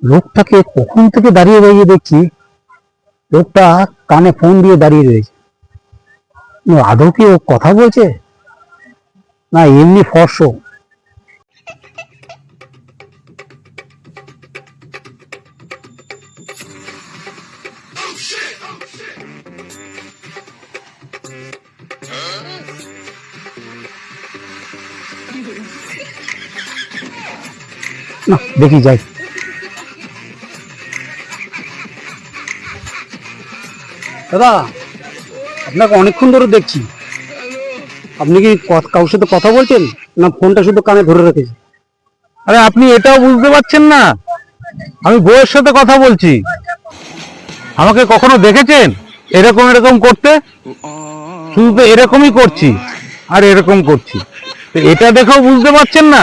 লোকটাকে কখন থেকে দাঁড়িয়ে দাঁড়িয়ে দেখছি, লোকটা কানে ফোন দিয়ে দাঁড়িয়ে রয়েছে। আদৌ কি ও কথা বলছে না এমনি ফর্স? না দেখি যাই। দাদা, আপনাকে অনেকক্ষণ ধরে দেখছি, আপনি কি কারোর সাথে কথা বলছেন না ফোনটা শুধু কানে ধরে রেখেছেন? আরে আপনি এটাও বুঝতে পারছেন না? আমি বউয়ের সাথে কথা বলছি। আমাকে কখনো দেখেছেন এরকম এরকম করতে? শুধু তো এরকমই করছি আর এরকম করছি, তো এটা দেখেও বুঝতে পারছেন না?